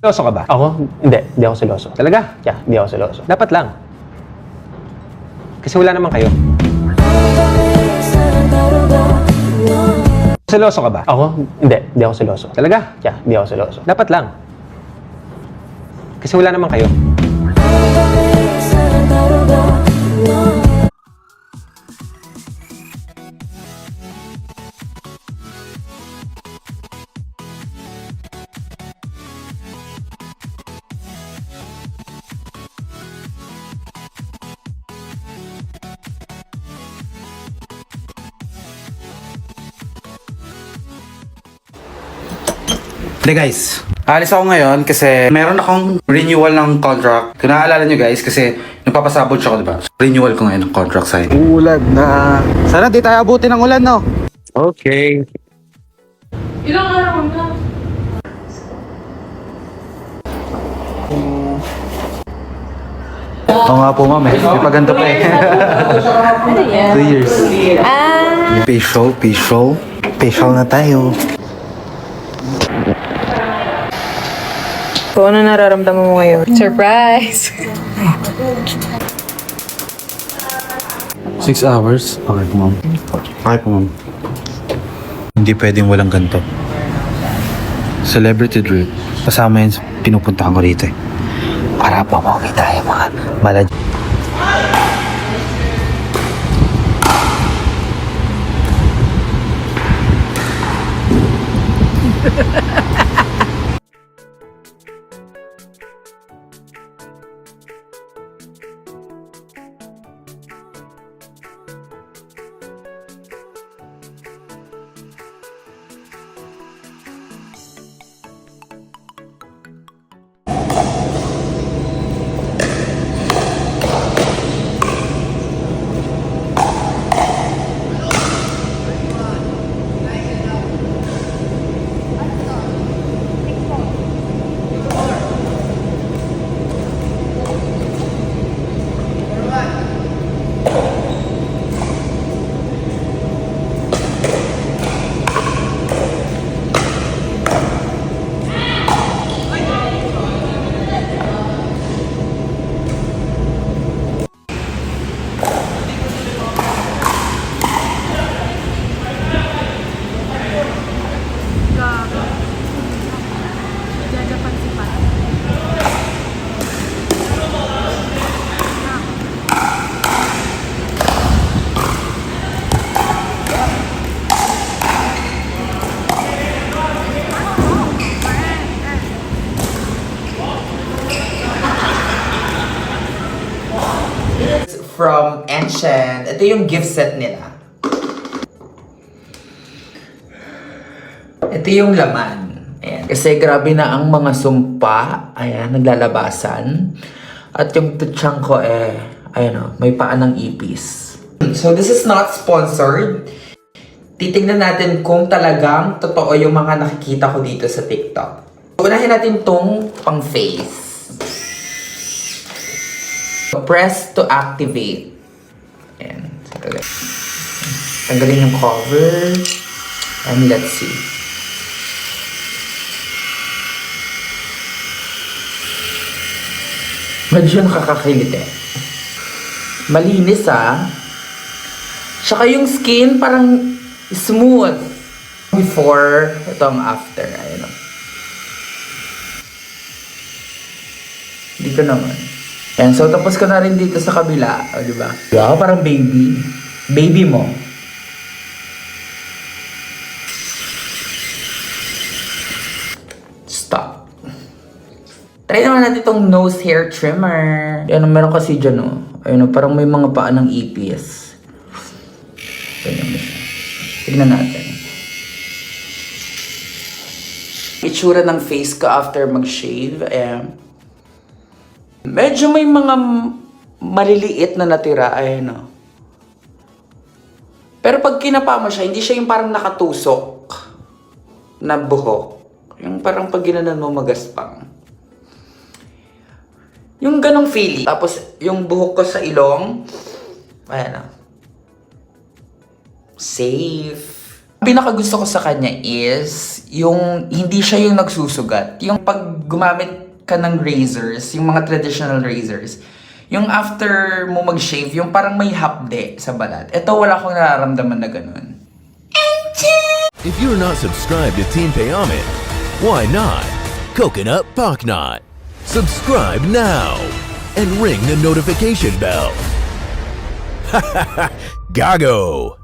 Seloso ka ba? Ako? Hindi ako seloso. Talaga? Yeah, hindi ako seloso. Dapat lang. Kasi wala naman kayo. Seloso ka ba? Ako? Hindi ako seloso. Talaga? Yeah, hindi ako seloso. Dapat lang. Kasi wala naman kayo. Hindi guys, alis ako ngayon kasi meron akong renewal ng contract. Kung naaalala nyo guys, kasi nagpapasabot siya ako, diba? Renewal ko ngayon ng contract side. Ulan na. Sana di tayo abutin ng ulan, no? Okay. Ilang araw na? Oo nga po ma'am eh. May paganto pa eh. 2 years. Facial na tayo. Kung ano nararamdaman mo ngayon? Surprise! 6 hours? Okay po ma'am. Okay po ma'am. Hindi pwedeng walang ganito. Celebrity drip. Kasama yun sa pinupuntahan ko rito eh. Para pamawag tayo mga malad. From Enshen. Ito yung gift set nila. Ito yung laman. Ayan. Kasi grabe na ang mga sumpa. Ayan, naglalabasan. At yung tutsang ko ayan o, may paan ng ipis. So this is not sponsored. Titingnan natin kung talagang totoo yung mga nakikita ko dito sa TikTok. Unahin natin tong pang face. Press to activate. Ayan. Tanggalin yung cover. And let's see. Medyo nakakakilite. Malinis ah. Tsaka yung skin parang smooth. Before, ito ang after. Ayan o. Dito naman. Yan, so tapos ko na rin dito sa kabila, o diba? Ako parang baby. Baby mo. Stop. Try naman natin itong nose hair trimmer. Yan, meron kasi dyan, o. Ayun, o, parang may mga paa ng ipis. Ganyan mo siya. Tignan natin. Itsura ng face ko after mag-shave. Ayan. Medyo may mga maliliit na natira, ayun o. Pero pag kinapa mo siya, hindi siya yung parang nakatusok na buhok. Yung parang pag ginanon mo magaspang. Yung ganong feeling. Tapos yung buhok ko sa ilong, ayan o. Safe. Ang pinakagusto ko sa kanya is yung hindi siya yung nagsusugat. Yung pag gumamit ka ng razors, yung mga traditional razors, yung after mo mag-shave, yung parang may hapde sa balat. Ito wala akong nararamdaman na ganun. If you're not subscribed to Team Payaman, why not? Coconut Pocknot. Subscribe now and ring the notification bell. Gago!